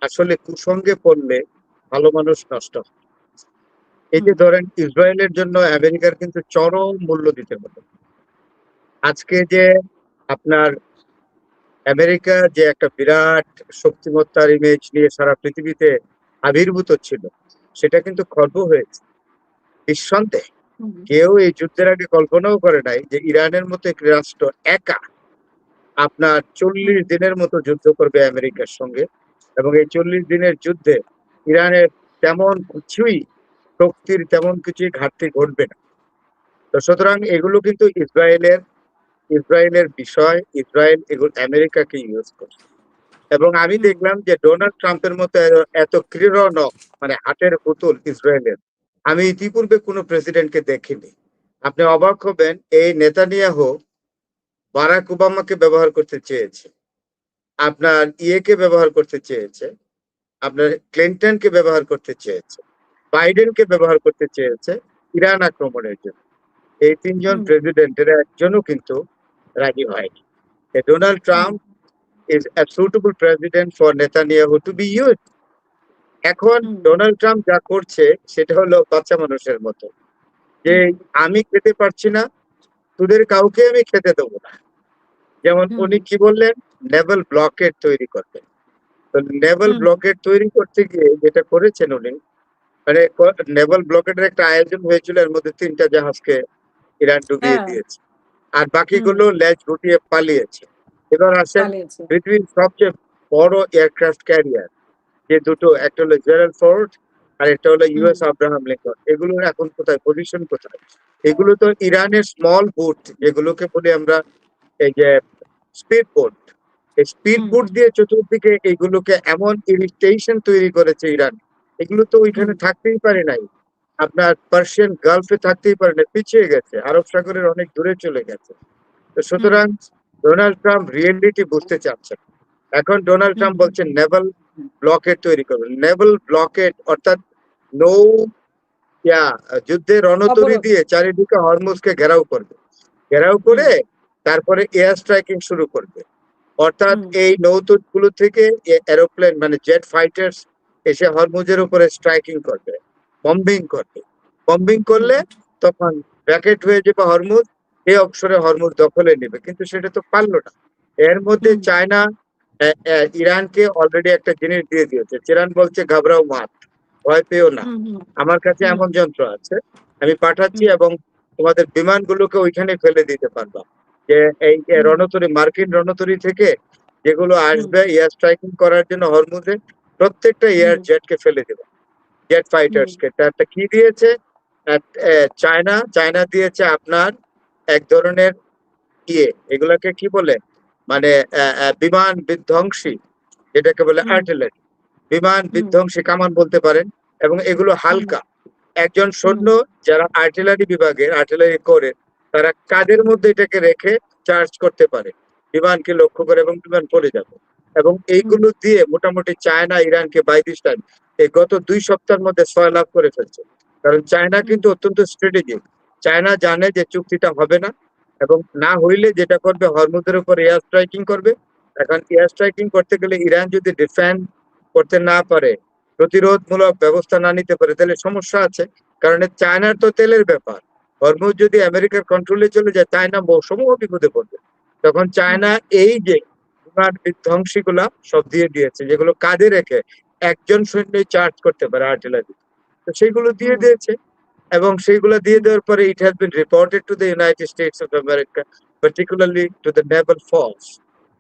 আসলে কুসঙ্গে পড়লে ভালো মানুষ নষ্ট হয়। এই যে হুম, ধরেন ইসরায়েলের জন্য আমেরিকার কিন্তু চরম মূল্য দিতে হবে। আজকে যে আপনার আমেরিকা যে একটা বিরাট শক্তিমত্তার ইমেজ নিয়ে সারা পৃথিবীতে আবির্ভূত ছিল, সেটা কিন্তু খর্ব হয়েছে নিঃসন্দেহে। হুম, কেউ এই যুদ্ধের আগে কল্পনাও করে নাই যে ইরানের মতো একটি রাষ্ট্র একা আপনার হুম, 40 দিনের মতো যুদ্ধ করবে আমেরিকার সঙ্গে, এবং এই 40 দিনের যুদ্ধে ইরানের তেমন কিছুই শক্তির তেমন কিছুই ঘাটতি ঘটবে না। তো সুতরাং এগুলো কিন্তু ইসরায়েলের বিষয়। ইসরায়েল এগুলো আমেরিকাকে ইউজ করছে। এবং আমি হুম, দেখলাম যে ডোনাল্ড ট্রাম্পের মতো এত কৃঢ় নখ, মানে হাটের পুতুল ইসরায়েলের, আমি ইতিপূর্বে কোনো প্রেসিডেন্টকে দেখিনি। আপনি অবাক হবেন, এই নেতানিয়াহু বারাক ওবামাকে ব্যবহার করতে চেয়েছে, আপনার ইয়েকে ব্যবহার করতে চেয়েছে, আপনার ক্লিন্টনকে ব্যবহার করতে চেয়েছে, বাইডেনকে ব্যবহার করতে চেয়েছে ইরান আক্রমণের জন্য। এই তিনজন হুম, প্রেসিডেন্টের একজনও কিন্তু রাজি হয়নি। Donald hmm, Trump is a suitable president for Netanyahu to be used. এখন হুম, ডোনাল্ড ট্রাম্প যা করছে সেটা হলো বাচ্চা মানুষের মতো, যে হুম, আমি খেতে পারছি না, তোদের কাউকে আমি খেতে দেবো না। যেমন হুম, উনি কি বললেন, নেভাল ব্লকেড তৈরি করবেন। তো নেভাল হুম, ব্লকেড তৈরি করতে গিয়ে যেটা করেছেন উনি, মানে নেভাল ব্লকেডের একটা আয়োজন হয়েছিল, এর মধ্যে 3টা জাহাজকে ইরান ডুবিয়ে হ্যাঁ, দিয়েছে, আর হুম, বাকিগুলো লেজ গুটিয়ে পালিয়েছে। এবার আসেন পালিয়েছে। পৃথিবীর সবচেয়ে বড় এয়ারক্রাফট ক্যারিয়ার যে দুটো, একটা হলো জেরাল্ড ফোর্ড আর একটা হলো হুম, ইউএস আব্রাহাম লিঙ্কন, এগুলোর এখন কোথায়, পজিশন কোথায়? এগুলো তো ইরানের স্মল বুট, যেগুলোকে বলি আমরা এই যে স্পিড বোট। এই স্পিড হুম, বোট দিয়ে চতুর্দিকে এইগুলোকে এমন ইরিটেশন তৈরি করেছে ইরান, এগুলো তো হুম, ওইখানে থাকতেই পারে নাই। আপনার পার্সিয়ান গালফে থাকতেই পারে না, পিছিয়ে গেছে, আরব সাগরের অনেক দূরে চলে গেছে। তো হুম, সুতরাং ডোনাল্ড ট্রাম্প রিয়েলিটি বুঝতে চাচ্ছেন। এখন ডোনাল্ড হুম, ট্রাম্প বলছেন নেভাল ব্লকেড তৈরি করবেন। নেভাল ব্লকেড অর্থাৎ নৌ ইয়া যুদ্ধের রণতরী অবরোধ। দিয়ে চারিদিকে হরমুজকে ঘেরাও করবে। ঘেরাও হুম, করে তারপরে এয়ার স্ট্রাইকিং শুরু করবে। অর্থাৎ হুম, এই নৌগুলো থেকে এরোপ্লেন মানে জেট ফাইটার্স এসে হরমুজের উপরে স্ট্রাইকিং করবে, বম্বিং করবে। বম্বিং হুম, করলে তখন ব্র্যাকেট হয়ে যাবে হরমুজ, এই অবসরে হরমুজ দখলে নেবে, কিন্তু সেটা তো পারলো না। এর মধ্যে হুম, চায়না ইরানকে অলরেডি একটা জিনিস দিয়ে দিয়েছে। ইরান বলছে ঘাবড়াও মাত, ভয় পেও না, হুম, হুম, আমার কাছে হুম, এমন যন্ত্র আছে, আমি পাঠাচ্ছি হুম, এবং তোমাদের বিমানগুলোকে ওইখানে ফেলে দিতে পারবা। যে এই যে হুম, রণতরী, মার্কিন রণতরী থেকে যেগুলো হুম, আসবে এয়ার স্ট্রাইকিং করার জন্য হরমুজে, প্রত্যেকটা এয়ার হুম, জেটকে ফেলে দেবে, জেট হুম, ফাইটার্স কে। একটা কি দিয়েছে, চায়না দিয়েছে আপনার এক ধরনের ইয়ে, এগুলাকে কি বলে, মানে বিমান বিধ্বংসী, যেটাকে বলে হুম, আর্টিলারি, বিমান হুম, বিধ্বংসী কামান বলতে পারেন। এবং এগুলো হুম, হালকা। একজন হুম, সৈন্য যারা আর্টিলারি বিভাগের আর্টিলারি করে, তারা কাঁধের হুম, মধ্যে এটাকে রেখে চার্জ করতে পারে বিমানকে লক্ষ্য করে, এবং বিমান পড়ে যাবে। এবং হুম, এইগুলো দিয়ে মোটামুটি চায়না ইরানকে বাই দিস টাইম এই গত 2 সপ্তাহের মধ্যে 6 লাভ করে ফেলছে। কারণ চায়না হুম, কিন্তু অত্যন্ত স্ট্র্যাটেজিক। চায়না জানে যে চুক্তিটা হবে না, এবং না হইলে যেটা করবে হরমুজের উপর এয়ার স্ট্রাইকিং করবে। এখন এয়ার স্ট্রাইকিং করতে গেলে ইরান যদি ডিফেন্ড করতে না পারে, প্রতিরোধমূলক ব্যবস্থা না নিতে পারে, তাহলে সমস্যা আছে। কারণ চায়নার তো তেলের ব্যাপার, হরমুজ যদি আমেরিকার কন্ট্রোলে চলে যায়, চায়না সমূহ বিপদে পড়বে। তখন হুম, চায়না এই যে বিমান বিধ্বংসী গুলা সব দিয়ে দিয়েছে, যেগুলো কাঁধে রেখে একজন সৈন্যই চার্জ করতে পারে আর্টিলারি, তো সেইগুলো দিয়ে হুম, দিয়েছে। এবং সেইগুলো দিয়ে হুম, দেওয়ার পরে it has been reported to the United states of America, particularly to the Naval force.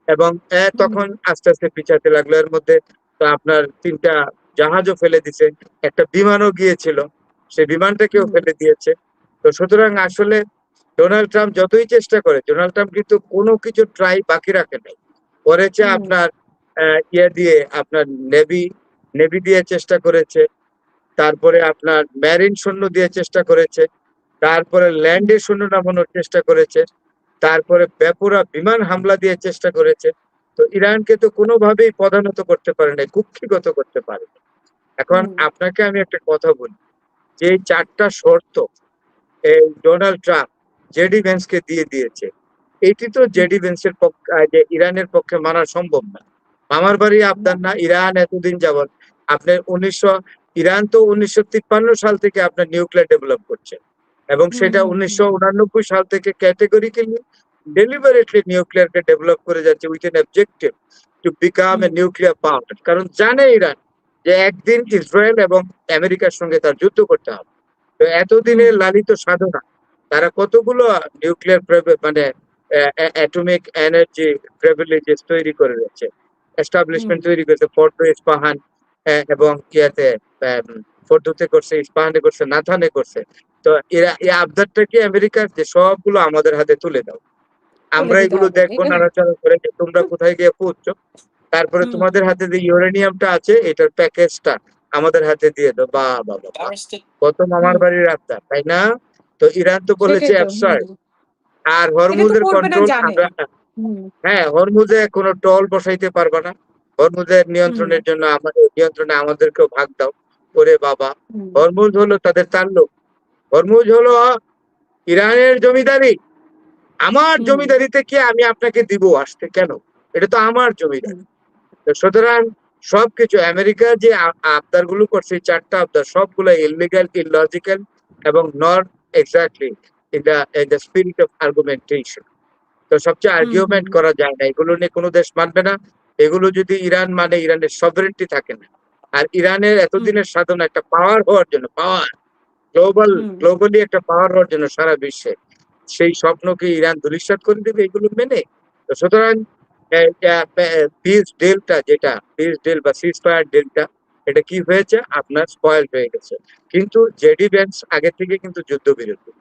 এবং হুম, তখন আস্তে আস্তে পিছাতে লাগলো। এর মধ্যে তো আপনার 3টা জাহাজও ফেলে দিছে, একটা বিমানও গিয়েছিল, সেই বিমানটাকেও হুম, ফেলে দিয়েছে। তো সুতরাং আসলে ডোনাল্ড ট্রাম্প যতই চেষ্টা করে, ডোনাল্ড ট্রাম্প কিন্তু কোনো কিছু ট্রাই বাকি রাখে নাই। করেছে হুম, আপনার ইয়ে দিয়ে, আপনার নেভি নেভি দিয়ে চেষ্টা করেছে, তারপরে আপনার মেরিন সৈন্য দিয়ে চেষ্টা করেছে, তারপরে হুম, ল্যান্ডে সৈন্য নামানোর চেষ্টা করেছে, তারপরে বেপরোয়া বিমান হামলা দিয়ে চেষ্টা করেছে। তো ইরানকে তো কোনোভাবেই পদানত করতে পারে না, কুক্ষিগত করতে পারে না। এখন হুম, আপনাকে আমি একটা কথা বলি, যে এই 4টা শর্ত এই ডোনাল্ড ট্রাম্প জেডি ভেন্সকে দিয়ে দিয়েছে, এটি তো হুম, জেডি ভেন্সের পক্ষে, যে ইরানের পক্ষে মানা সম্ভব না। মামার বাড়ি আবদার না। ইরান এতদিন যাবত আপনার ইরান তো 1953 সাল থেকে আপনার নিউক্লিয়ার ডেভেলপ করছে এবং হুম সেটা হুম হুম 1989 সাল থেকে ক্যাটেগরিক্যালি ডেলিভারেটলি নিউক্লিয়ারকে ডেভেলপ করে যাচ্ছে with an objective to become a hmm nuclear power. কারণ জানে ইরান যে একদিন ইসরায়েল এবং আমেরিকার সঙ্গে তার যুদ্ধ করতে হবে। তো হুম এতদিনের লালিত সাধনা, তারা কতগুলো নিউক্লিয়ার মানে অ্যাটমিক এনার্জি প্রিভিলেজেস তৈরি করে রয়েছে, হুম এস্টাবলিশমেন্ট তৈরি করেছে। ফোর্ডো ইস্পাহান এবং কিয়াতে ফোর্ডোতে করছে, ইস্পাহানে করছে, নাথানে করছে। তো এরা এই আবদারটাকে আমেরিকার যে সবগুলো আমাদের হাতে তুলে দাও, তুলে আমরা দিতে এগুলো হবে দেখবো এটা। নাড়াচাড়া করে যে তোমরা কোথায় গিয়ে পৌঁছছো। তারপরে হুম তোমাদের হাতে যে ইউরেনিয়ামটা আছে এটার প্যাকেজটা আমাদের হাতে দিয়ে দাও। বাহ বাহ বাহ বাহ, কত মামার হুম বাড়ির রাস্তা, তাই না? তো ইরান তো বলেছে সেটাই তো। হুম, অ্যাবসার্ড। আর এটা তো হরমুজের করবে না কন্ট্রোল জানে। আমরা, হুম হ্যাঁ, হরমুজে কোনো টোল বসাইতে পারবে না। হরমুজের হুম নিয়ন্ত্রণের জন্য আমাদের নিয়ন্ত্রণে আমাদেরকেও ভাগ দাও। ওরে বাবা, হুম হরমুজ হলো তাদের তাল্লুক। হরমুজ হলো ইরানের জমিদারি। আমার হুম জমিদারিতে কি আমি আপনাকে দিব আসতে কেন? এটা তো আমার হুম জমিদারি। তো সুতরাং সবকিছু আমেরিকা যে আবদার গুলো করছে, এই 4টা আবদার সবগুলো ইললিগাল, ইললজিক্যাল এবং not exactly in the spirit of আর্গুমেন্টেশন। তো সবচেয়ে হুম হুম আর্গুমেন্ট করা যায় না, এগুলো নিয়ে কোনো দেশ মানবে না। এগুলো যদি ইরান মানে, ইরানের সভারেন্টি থাকে না। আর ইরানের হুম এতদিনের সাধনা একটা পাওয়ার হওয়ার জন্য, পাওয়ার হুম গ্লোবালি একটা পাওয়ার হওয়ার জন্য সারা বিশ্বে, সেই স্বপ্নকে ইরান ধূলিসাৎ করে দেবে এগুলো মেনে। তো সুতরাং পিস ডিলটা, যেটা পিস ডিল বা সিজ ফায়ার ডিলটা, এটা কি হয়েছে আপনার স্পয়েল হয়ে গেছে। কিন্তু জেডি ভ্যান্স আগে থেকে কিন্তু যুদ্ধবিরোধী।